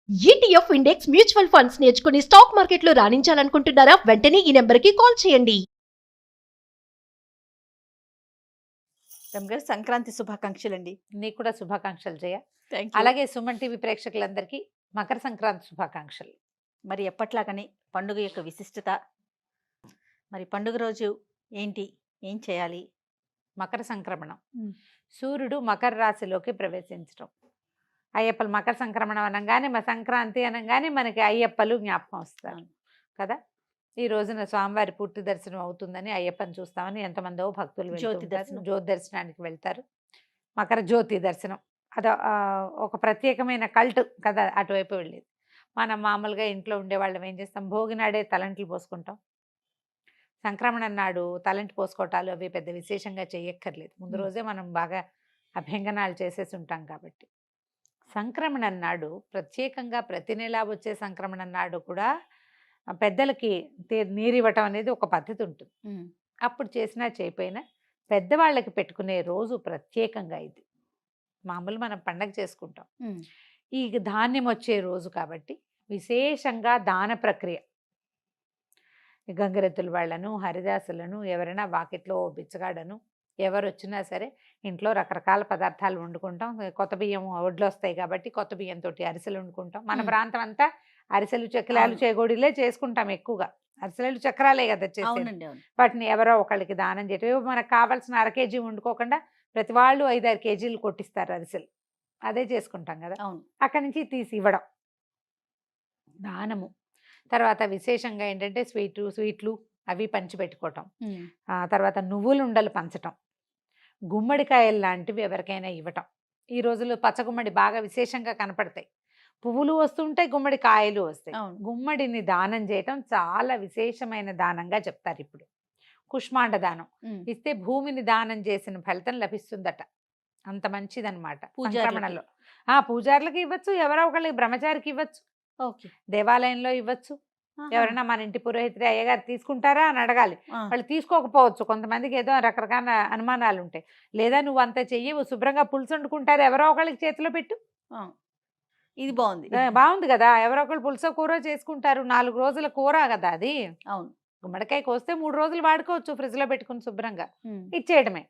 ETF index mutual funds నేర్చుకుని stock మార్కెట్లో రాణించాలనుకుంటున్నారా? వెంటనే ఈ నెంబర్కి కాల్ చేయండి. రమ్గారు సంక్రాంతి శుభాకాంక్షలు అండి. నీకు కూడా శుభాకాంక్షలు జయ. థ్యాంక్ అలాగే సుమన్ టీవీ ప్రేక్షకులందరికీ మకర సంక్రాంతి శుభాకాంక్షలు. మరి ఎప్పట్లాగనే పండుగ యొక్క విశిష్టత, మరి పండుగ రోజు ఏంటి, ఏం చేయాలి? మకర సంక్రమణం, సూర్యుడు మకర రాశిలోకి ప్రవేశించడం. అయ్యప్పలు మకర సంక్రమణం అనగానే మా సంక్రాంతి అనగానే మనకి అయ్యప్పలు జ్ఞాపకం వస్తారు కదా. ఈ రోజున స్వామివారి పూర్తి దర్శనం అవుతుందని అయ్యప్పని చూస్తామని ఎంతమందో భక్తులు జ్యోతి దర్శనానికి వెళ్తారు. మకర జ్యోతి దర్శనం అది ఒక ప్రత్యేకమైన కల్ట్ కదా. అటువైపు వెళ్ళేది మనం మామూలుగా ఇంట్లో ఉండేవాళ్ళం ఏం చేస్తాం, భోగినాడే తలంట్లు పోసుకుంటాం. సంక్రమణం నాడు తలంటి పోసుకోవటాలు అవి పెద్ద విశేషంగా చేయక్కర్లేదు. ముందు రోజే మనం బాగా అభ్యంగనాలు చేసేసి ఉంటాం కాబట్టి. సంక్రమణం నాడు ప్రత్యేకంగా ప్రతి నెలా వచ్చే సంక్రమణం నాడు కూడా పెద్దలకి నీరివ్వటం అనేది ఒక పద్ధతి ఉంటుంది. అప్పుడు చేసినా చేయపోయినా పెద్దవాళ్ళకి పెట్టుకునే రోజు ప్రత్యేకంగా ఇది. మామూలు మనం పండగ చేసుకుంటాం, ఈ ధాన్యం వచ్చే రోజు కాబట్టి విశేషంగా దాన ప్రక్రియ. గంగరెద్దుల వాళ్ళను, హరిదాసులను, ఎవరైనా వాకిట్లో బిచ్చగాడను ఎవరు వచ్చినా సరే ఇంట్లో రకరకాల పదార్థాలు వండుకుంటాం. కొత్త బియ్యం ఒడ్లు వస్తాయి కాబట్టి కొత్త బియ్యంతో అరిసెలు వండుకుంటాం. మన ప్రాంతం అంతా అరిసెలు, చక్రాలు, చేగోడీలే చేసుకుంటాం ఎక్కువగా. అరిసెలు, చక్రాలే కదా చేసేది. వాటిని ఎవరో ఒకళ్ళకి దానం చేయటం. మనకు కావాల్సిన 1/2 కేజీ వండుకోకుండా ప్రతి వాళ్ళు 5-6 కేజీలు కొట్టిస్తారు అరిసెలు. అదే చేసుకుంటాం కదా. అక్కడి నుంచి తీసి ఇవ్వడం దానము. తర్వాత విశేషంగా ఏంటంటే స్వీట్లు అవి పంచిపెట్టుకోవటం. తర్వాత నువ్వులు ఉండలు పంచటం, గుమ్మడికాయలు లాంటివి ఎవరికైనా ఇవ్వటం. ఈ రోజుల్లో పచ్చగుమ్మడి బాగా విశేషంగా కనపడతాయి. పువ్వులు వస్తుంటాయి, గుమ్మడి కాయలు వస్తాయి. గుమ్మడిని దానం చేయటం చాలా విశేషమైన దానంగా చెప్తారు. ఇప్పుడు కుష్మాండ దానం ఇస్తే భూమిని దానం చేసిన ఫలితం లభిస్తుందట. అంత మంచిదన్నమాట. సంక్రమణలో పూజారులకు ఇవ్వచ్చు, ఎవరో ఒకళ్ళకి బ్రహ్మచారికి ఇవ్వచ్చు, దేవాలయంలో ఇవ్వచ్చు. ఎవరైనా మన ఇంటి పురోహితుడి అయ్యగారు తీసుకుంటారా అని అడగాలి. వాళ్ళు తీసుకోకపోవచ్చు, కొంతమందికి ఏదో రకరకాల అనుమానాలు ఉంటాయి. లేదా నువ్వు అంత చెయ్యవు, శుభ్రంగా పులుసు వండుకుంటారు, ఎవరో ఒకళ్ళకి చేతిలో పెట్టు. ఇది బాగుంది కదా. ఎవరో ఒకళ్ళు పులుసో కూర చేసుకుంటారు, 4 రోజుల కూర కదా అది. అవును, గుమ్మడికాయ కోస్తే 3 రోజులు వాడుకోవచ్చు, ఫ్రిడ్జ్ లో పెట్టుకుని శుభ్రంగా ఇచ్చేయడమే.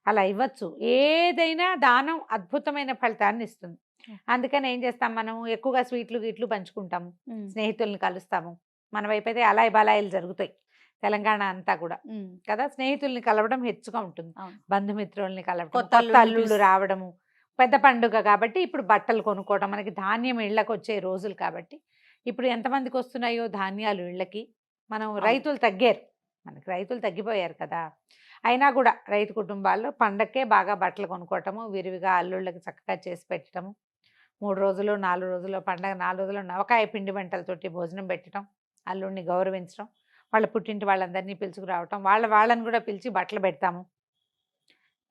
అలా ఇవ్వచ్చు. ఏదైనా దానం అద్భుతమైన ఫలితాన్ని ఇస్తుంది. అందుకని ఏం చేస్తాం, మనం ఎక్కువగా స్వీట్లు గిట్లు పంచుకుంటాము, స్నేహితుల్ని కలుస్తాము. మన వైపు అయితే అలాయి బలాయిలు జరుగుతాయి తెలంగాణ అంతా కూడా కదా. స్నేహితుల్ని కలవడం హెచ్చుగా ఉంటుంది, బంధుమిత్రుల్ని కలవడం, కొత్త అల్లుళ్ళు రావడము, పెద్ద పండుగ కాబట్టి ఇప్పుడు బట్టలు కొనుక్కోవడం. మనకి ధాన్యం ఇళ్ళకి వచ్చే రోజులు కాబట్టి ఇప్పుడు ఎంతమందికి వస్తున్నాయో ధాన్యాలు ఇళ్ళకి. మనం రైతులు తగ్గారు, మనకి రైతులు తగ్గిపోయారు కదా. అయినా కూడా రైతు కుటుంబాల్లో పండక్కే బాగా బట్టలు కొనుక్కోవటము, విరివిగా అల్లుళ్ళకి చక్కగా చేసి పెట్టడము. 3 రోజులు 4 రోజులు పండగ, 4 రోజులు నవకాయ పిండి వంటలతోటి భోజనం పెట్టడం, అల్లుడిని గౌరవించడం, వాళ్ళ పుట్టింటి వాళ్ళందరినీ పిలుచుకురావటం, వాళ్ళని కూడా పిలిచి బట్టలు పెడతాము.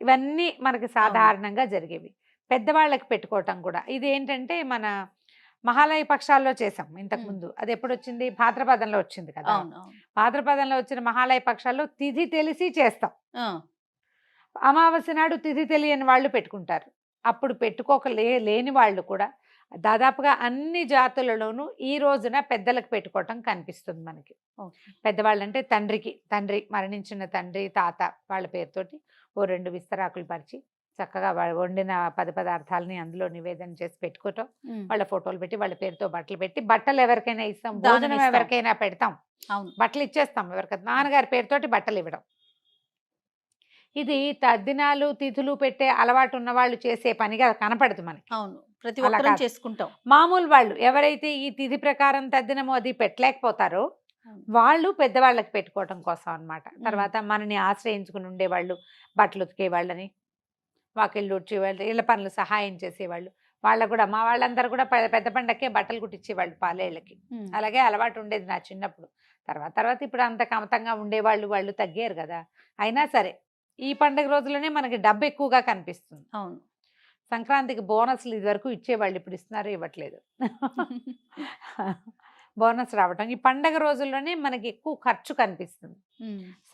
ఇవన్నీ మనకి సాధారణంగా జరిగేవి. పెద్దవాళ్ళకి పెట్టుకోవటం కూడా ఇది ఏంటంటే మన మహాలయ పక్షాల్లో చేసాం ఇంతకుముందు. అది ఎప్పుడు వచ్చింది, భాద్రపదంలో వచ్చింది కదా. భాద్రపదంలో వచ్చిన మహాలయ పక్షాల్లో తిథి తెలిసి చేస్తాం. అమావాస్య నాడు తిథి తెలియని వాళ్ళు పెట్టుకుంటారు. అప్పుడు లేని వాళ్ళు కూడా దాదాపుగా అన్ని జాతులలోనూ ఈ రోజున పెద్దలకు పెట్టుకోవటం కనిపిస్తుంది మనకి. పెద్దవాళ్ళంటే తండ్రి మరణించిన తండ్రి, తాత వాళ్ళ పేరుతోటి 2 విస్తరాకులు పరిచి చక్కగా వండిన పదార్థాలని అందులో నివేదన చేసి పెట్టుకోవటం, వాళ్ళ ఫోటోలు పెట్టి వాళ్ళ పేరుతో బట్టలు పెట్టి, బట్టలు ఎవరికైనా ఇస్తాం, భోజనం ఎవరికైనా పెడతాం, బట్టలు ఇచ్చేస్తాం ఎవరికైనా. నాన్నగారి పేరుతోటి బట్టలు ఇవ్వడం. ఇది తద్దినాలు తిథులు పెట్టే అలవాటు ఉన్న వాళ్ళు చేసే పనిగా కనపడదు మనకి. ప్రతి ఒక్కరూ చేసుకుంటాం. మామూలు వాళ్ళు ఎవరైతే ఈ తిథి ప్రకారం తద్దినమో అది పెట్టలేకపోతారో వాళ్ళు పెద్దవాళ్ళకి పెట్టుకోవటం కోసం అన్నమాట. తర్వాత మనని ఆశ్రయించుకుని ఉండేవాళ్ళు, బట్టలు ఉతికే వాళ్ళని, వాకిళ్ళు ఉడ్చేవాళ్ళు, ఇళ్ళ పనులు సహాయం చేసేవాళ్ళు, వాళ్ళకు కూడా మా వాళ్ళందరూ కూడా పెద్ద పండక్కే బట్టలు కుట్టించేవాళ్ళు పాలేళ్ళకి. అలాగే అలవాటు ఉండేది నా చిన్నప్పుడు. తర్వాత ఇప్పుడు అంత కమతంగా ఉండేవాళ్ళు వాళ్ళు తగ్గారు కదా. అయినా సరే ఈ పండుగ రోజుల్లోనే మనకి డబ్బు ఎక్కువగా కనిపిస్తుంది. సంక్రాంతికి బోనస్లు ఇది వరకు ఇచ్చేవాళ్ళు, ఇప్పుడు ఇస్తున్నారు ఇవ్వట్లేదు. బోనస్ రావటం ఈ పండగ రోజుల్లోనే మనకి ఎక్కువ ఖర్చు కనిపిస్తుంది,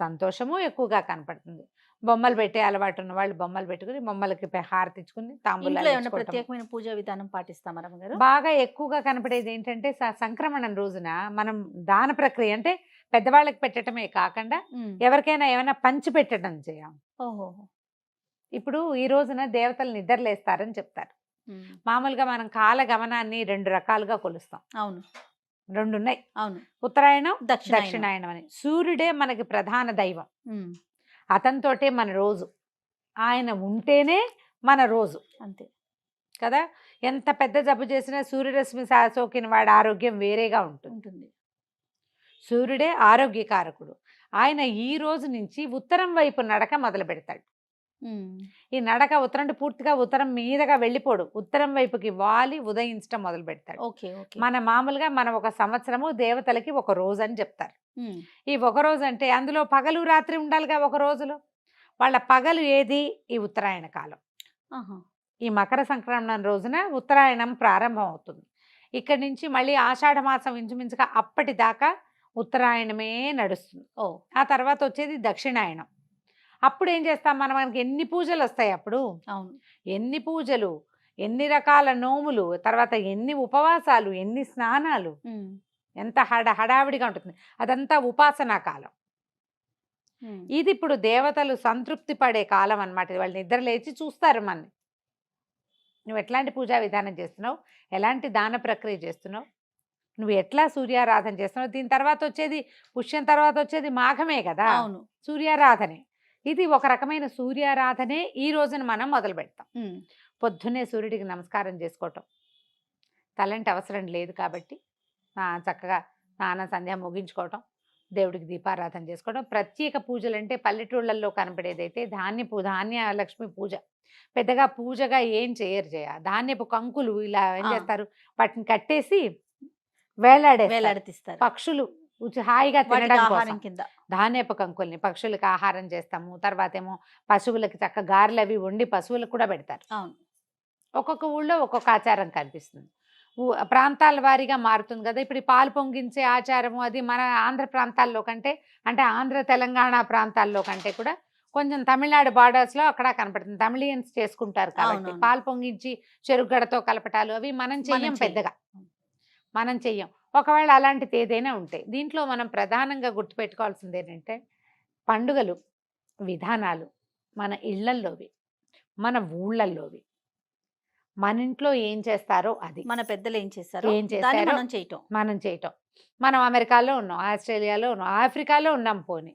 సంతోషము ఎక్కువగా కనపడుతుంది. బొమ్మలు పెట్టే అలవాటు ఉన్న వాళ్ళు బొమ్మలు పెట్టుకుని బొమ్మలకి హారతి ఇచ్చుకుని ఇంట్లో తాంబూలాలు ఏమైనా ఇచ్చుకోవటం. ప్రత్యేకమైన పూజా విధానం పాటిస్తామా రమ్మగారు? బాగా ఎక్కువగా కనపడేది ఏంటంటే సంక్రమణం రోజున మనం దాన ప్రక్రియ అంటే పెద్దవాళ్ళకి పెట్టడమే కాకుండా ఎవరికైనా ఏమైనా పంచి పెట్టడం చేయం. ఓహో. ఇప్పుడు ఈ రోజున దేవతలు నిద్రలేస్తారని చెప్తారు. మామూలుగా మనం కాల గమనాన్ని 2 రకాలుగా కొలుస్తాం. అవును 2 ఉన్నాయి. అవును. ఉత్తరాయణం దక్షిణాయనం. దక్షిణాయనం అని. సూర్యుడే మనకి ప్రధాన దైవం. ఉమ్, అతనితోటే మన రోజు. ఆయన ఉంటేనే మన రోజు అంతే కదా. ఎంత పెద్ద జబ్బు చేసినా సూర్యరశ్మి సోకిన వాడి ఆరోగ్యం వేరేగా ఉంటుంది. ఉంటుంది. సూర్యుడే ఆరోగ్యకారకుడు. ఆయన ఈ రోజు నుంచి ఉత్తరం వైపు నడక మొదలు పెడతాడు. ఈ నడక ఉత్తరం పూర్తిగా ఉత్తరం మీదగా వెళ్ళిపోడు, ఉత్తరం వైపుకి వాలి ఉదయించడం మొదలు పెడతాడు. Okay okay. మామూలుగా మనం ఒక సంవత్సరము దేవతలకి ఒక రోజు అని చెప్తారు. ఈ ఒక రోజు అంటే అందులో పగలు రాత్రి ఉండాలిగా. ఒక రోజులో వాళ్ళ పగలు ఏది? ఈ ఉత్తరాయణ కాలం. ఈ మకర సంక్రమణం రోజున ఉత్తరాయణం ప్రారంభం అవుతుంది. ఇక్కడి నుంచి మళ్ళీ ఆషాఢ మాసం ఇంచుమించుగా అప్పటిదాకా ఉత్తరాయణమే నడుస్తుంది. ఆ తర్వాత వచ్చేది దక్షిణాయనం. అప్పుడు ఏం చేస్తాం మనం? మనకి ఎన్ని పూజలు వస్తాయి అప్పుడు. అవును. ఎన్ని పూజలు, ఎన్ని రకాల నోములు, తర్వాత ఎన్ని ఉపవాసాలు, ఎన్ని స్నానాలు, ఎంత హడావిడిగా ఉంటుంది. అదంతా ఉపాసనా కాలం. ఇది ఇప్పుడు దేవతలు సంతృప్తి పడే కాలం అన్నమాట. వాళ్ళు నిద్ర లేచి చూస్తారు మనని. నువ్వు ఎట్లాంటి పూజా విధానం చేస్తున్నావు, ఎలాంటి దాన ప్రక్రియ చేస్తున్నావు, నువ్వు ఎట్లా సూర్యారాధన చేస్తున్నావు. దీని తర్వాత వచ్చేది పుష్యం, తర్వాత వచ్చేది మాఘమే కదా. అవును. సూర్యారాధనే. ఇది ఒక రకమైన సూర్యారాధనే ఈ రోజున మనం మొదలు పెడతాం. పొద్దున్నే సూర్యుడికి నమస్కారం చేసుకోవటం. తలంటి అవసరం లేదు కాబట్టి చక్కగా స్నాన సంధ్య ముగించుకోవటం, దేవుడికి దీపారాధన చేసుకోవడం. ప్రత్యేక పూజలు అంటే పల్లెటూళ్ళల్లో కనపడేదైతే ధాన్య లక్ష్మి పూజ. పెద్దగా పూజగా ఏం చేయరు. ధాన్యపు కంకులు ఇలా ఏం చేస్తారు, వాటిని కట్టేసి వేలాడేస్తారు. పక్షులు హాయిగా తినడం కోసం కింద ధాన్యపు కంకుల్ని పక్షులకి ఆహారం చేస్తాము. తర్వాత ఏమో పశువులకి చక్క గారెలు అవి వండి పశువులకు కూడా పెడతారు. అవును. ఒక్కొక్క ఊళ్ళో ఒక్కొక్క ఆచారం కనిపిస్తుంది. ప్రాంతాల వారీగా మారుతుంది కదా. ఇప్పుడు పాలు పొంగించే ఆచారము అది మన ఆంధ్ర ప్రాంతాల్లో కంటే, అంటే ఆంధ్ర తెలంగాణ ప్రాంతాల్లో కంటే కూడా కొంచెం తమిళనాడు బార్డర్స్లో అక్కడ కనపడుతుంది. తమిళియన్స్ చేసుకుంటారు కాబట్టి పాలు పొంగించి చెరుగడతో కలపటాలు అవి మనం చెయ్యం. పెద్దగా మనం చెయ్యం. ఒకవేళ అలాంటిది ఏదైనా ఉంటే దీంట్లో మనం ప్రధానంగా గుర్తుపెట్టుకోవాల్సింది ఏంటంటే పండుగలు విధానాలు మన ఇళ్లల్లోవి, మన ఊళ్ళల్లోవి, మన ఇంట్లో ఏం చేస్తారో అది, మన పెద్దలు ఏం చేస్తారో మనం చేయటం. మనం అమెరికాలో ఉన్నాం, ఆస్ట్రేలియాలో ఉన్నాం, ఆఫ్రికాలో ఉన్నాం పోనీ,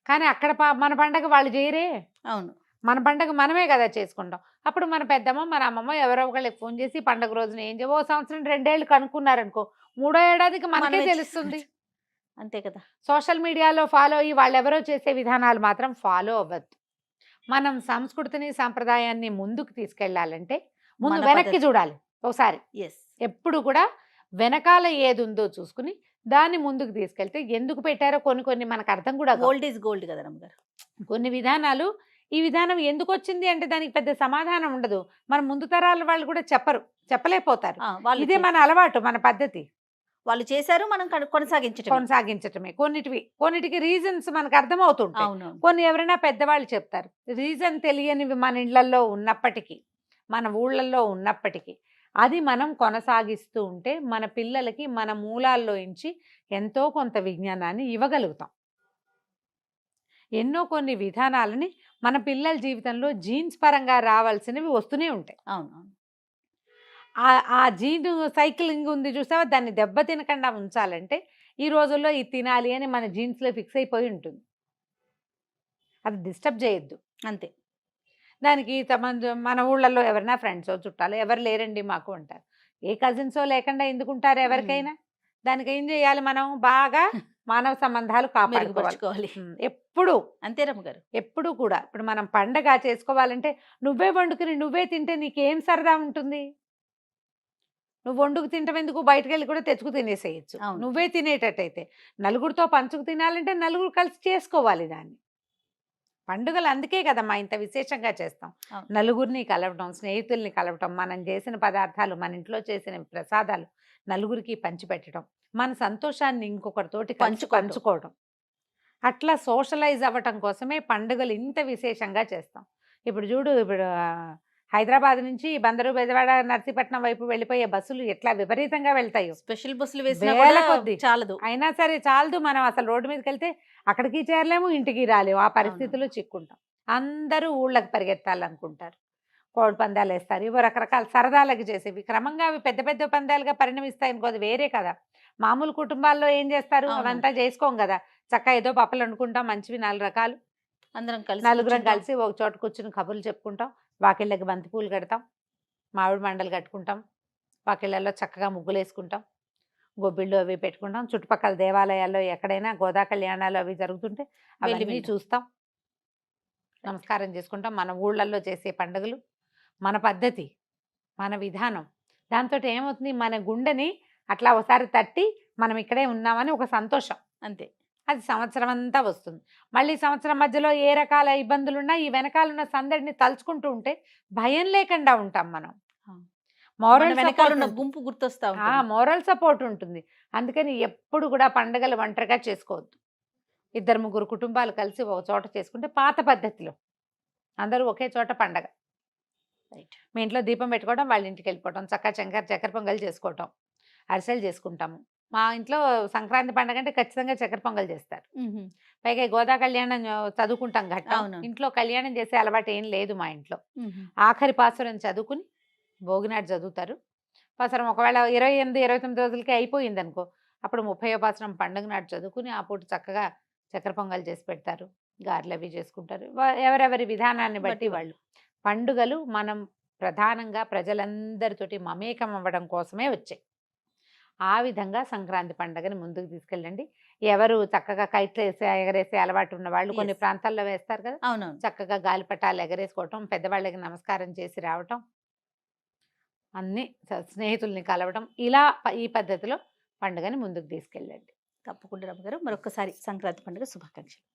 కానీ అక్కడ మన పండగ వాళ్ళు చేయరే. అవును. మన పండగ మనమే కదా చేసుకుంటాం. అప్పుడు మన పెద్దమ్మ మన అమ్మమ్మ ఎవరో ఒకళ్ళకి ఫోన్ చేసి పండగ రోజున ఏం ఓ సంవత్సరం 2 ఏళ్ళు కనుక్కున్నారనుకో, 3వ ఏడాదికి మనకే తెలుస్తుంది. అంతే కదా. సోషల్ మీడియాలో ఫాలో అయ్యి వాళ్ళు ఎవరో చేసే విధానాలు మాత్రం ఫాలో అవ్వద్దు. మనం సంస్కృతిని సాంప్రదాయాన్ని ముందుకు తీసుకెళ్లాలంటే ముందు వెనక్కి చూడాలి ఒకసారి. ఎప్పుడు కూడా వెనకాల ఏది ఉందో చూసుకుని దాన్ని ముందుకు తీసుకెళ్తే ఎందుకు పెట్టారో కొన్ని మనకు అర్థం కూడా. గోల్డ్ ఈజ్ గోల్డ్ కదా రమ్మగారు. కొన్ని విధానాలు ఈ విధానం ఎందుకు వచ్చింది అంటే దానికి పెద్ద సమాధానం ఉండదు. మన ముందు తరాల వాళ్ళు కూడా చెప్పలేకపోతారు. ఇదే మన అలవాటు, మన పద్ధతి. వాళ్ళు చేశారు, మనం కొనసాగించటమే. కొన్నిటికి రీజన్స్ మనకు అర్థమవుతుంటాయి. కొన్ని ఎవరైనా పెద్దవాళ్ళు చెప్తారు. రీజన్ తెలియనివి మన ఇళ్లలో ఉన్నప్పటికీ, మన ఊళ్ళల్లో ఉన్నప్పటికీ అది మనం కొనసాగిస్తూ ఉంటే మన పిల్లలకి మన మూలాల్లో నుంచి ఎంతో కొంత విజ్ఞానాన్ని ఇవ్వగలుగుతాం. ఎన్నో కొన్ని విధానాలని మన పిల్లల జీవితంలో జీన్స్ పరంగా రావాల్సినవి వస్తూనే ఉంటాయి. అవును. ఆ జీన్ సైక్లింగ్ ఉంది చూసావా, దాన్ని దెబ్బతినకుండా ఉంచాలంటే ఈ రోజుల్లో ఇది తినాలి అని మన జీన్స్లో ఫిక్స్ అయిపోయి ఉంటుంది. అది డిస్టర్బ్ చేయొద్దు అంతే. దానికి మన ఊళ్ళల్లో ఎవరైనా ఫ్రెండ్సో చుట్టాలో ఎవరు లేరండి మాకు అంటారు. ఏ కజిన్సో లేకుండా ఎందుకుంటారు ఎవరికైనా. దానికి ఏం చేయాలి, మనం బాగా మానవ సంబంధాలు కాపాడుకోవాలి ఎప్పుడు. అంతే రమ్మగారు. ఎప్పుడు కూడా ఇప్పుడు మనం పండగ చేసుకోవాలంటే నువ్వే వండుకుని నువ్వే తింటే నీకేం సరదా ఉంటుంది. నువ్వు వండుకు తింటాం ఎందుకు, బయటకు వెళ్ళి కూడా తెచ్చుకు తినేసేయచ్చు. నువ్వే తినేటట్టయితే నలుగురితో పంచుకు తినాలంటే నలుగురు కలిసి చేసుకోవాలి దాన్ని. పండుగలు అందుకే కదమ్మా ఇంత విశేషంగా చేస్తాం. నలుగురిని కలవటం, స్నేహితుల్ని కలవటం, మనం చేసిన పదార్థాలు, మన ఇంట్లో చేసిన ప్రసాదాలు నలుగురికి పంచిపెట్టడం, మన సంతోషాన్ని ఇంకొకరితోటి పంచుకోవడం. అట్లా సోషలైజ్ అవ్వటం కోసమే పండుగలు ఇంత విశేషంగా చేస్తాం. ఇప్పుడు చూడు, ఇప్పుడు హైదరాబాద్ నుంచి బందరు, బెజవాడ, నర్సీపట్నం వైపు వెళ్ళిపోయే బస్సులు ఎట్లా విపరీతంగా వెళ్తాయో. స్పెషల్ బస్సులు వేసినా వేల కూడా కొద్దీ. చాలదు. అయినా సరే చాలదు, మనం అసలు రోడ్డు మీదకి వెళ్తే అక్కడికి చేరలేము, ఇంటికి రాలేము, ఆ పరిస్థితుల్లో చిక్కుంటాం. అందరూ ఊళ్ళకి పరిగెత్తాలనుకుంటారు, కోడి పందాలు వేస్తారు, ఇవో రకరకాల సరదాలకు చేసేవి. క్రమంగా అవి పెద్ద పెద్ద పందాలుగా పరిణమిస్తాయి అనుకో, అది వేరే కదా. మామూలు కుటుంబాల్లో ఏం చేస్తారు, అవును. అవంతా చేసుకోం కదా. చక్కగా ఏదో పప్పులు అనుకుంటాం, మంచివి 4 రకాలు, అందరం కలిసి నలుగురం కూర్చుంటాం. కలిసి ఒక చోట కూర్చుని కబుర్లు చెప్పుకుంటాం, వాకిళ్ళకి బంతి పూలు కడతాం, మామిడి మండలు కట్టుకుంటాం, వాకిళ్ళల్లో చక్కగా ముగ్గులు వేసుకుంటాం, గొబ్బిళ్ళు అవి పెట్టుకుంటాం. చుట్టుపక్కల దేవాలయాల్లో ఎక్కడైనా గోదా కళ్యాణాలు అవి జరుగుతుంటే వెళ్ళి అవన్నీ వింటాం. చూస్తాం, నమస్కారం చేసుకుంటాం. మన ఊళ్ళల్లో చేసే పండుగలు, మన పద్ధతి, మన విధానం, దాంతో ఏమవుతుంది, మన గుండెని అట్లా ఒకసారి తట్టి మనం ఇక్కడే ఉన్నామని ఒక సంతోషం, అంతే. అది సంవత్సరం అంతా వస్తుంది. మళ్ళీ సంవత్సరం మధ్యలో ఏ రకాల ఇబ్బందులున్నా ఈ వెనకాలన్న సందడిని తలుచుకుంటూ ఉంటే భయం లేకుండా ఉంటాం మనం. మన మోరల్ వెనకాల ఉన్న సపోర్ట్ గుంపు గుర్తొస్తా ఉంటుంది. మోరల్ సపోర్ట్ ఉంటుంది. అందుకని ఎప్పుడు కూడా పండుగలు ఒంటరిగా చేసుకోవద్దు. 2-3 కుటుంబాలు కలిసి ఒక చోట చేసుకుంటే పాత పద్ధతిలో అందరూ ఒకే చోట పండగ. రైట్. మీ ఇంట్లో దీపం పెట్టుకోవడం, వాళ్ళ ఇంటికి వెళ్ళిపోవడం, చక్కెర చక్కెర పొంగల్ చేసుకోవటం, అరిసెలు చేసుకుంటాము. మా ఇంట్లో సంక్రాంతి పండగ అంటే ఖచ్చితంగా చక్కెర పొంగల్ చేస్తారు. పైగా ఈ గోదా కళ్యాణం చదువుకుంటాం ఘట్టం. అవును. ఇంట్లో కళ్యాణం చేసే అలవాటు ఏం లేదు మా ఇంట్లో. ఆఖరి పాసురం చదువుకుని భోగినాడు చదువుతారు. పాసురం ఒకవేళ 28-29 రోజులకి అయిపోయింది అనుకో, అప్పుడు 30వ పాసురం పండుగ నాడు చదువుకుని ఆ పూట చక్కగా చక్కెర పొంగల్ చేసి పెడతారు, గారెలు అవి చేసుకుంటారు. ఎవరెవరి విధానాన్ని బట్టి వాళ్ళు. పండుగలు మనం ప్రధానంగా ప్రజలందరితోటి మమేకం అవ్వడం కోసమే వచ్చాయి. ఆ విధంగా సంక్రాంతి పండుగని ముందుకు తీసుకెళ్ళండి. ఎవరు చక్కగా కైట్లు ఎగరేసే అలవాటు ఉన్న వాళ్ళు కొన్ని Yes. ప్రాంతాల్లో వేస్తారు కదా, అవునవును. చక్కగా గాలిపటాలు ఎగరేసుకోవటం, పెద్దవాళ్ళకి నమస్కారం చేసి రావటం, అన్ని స్నేహితుల్ని కలవటం, ఇలా ఈ పద్ధతిలో పండుగని ముందుకు తీసుకెళ్ళండి. తప్పకుండా రమ్మగారు. మరొకసారి సంక్రాంతి పండుగ శుభాకాంక్షలు.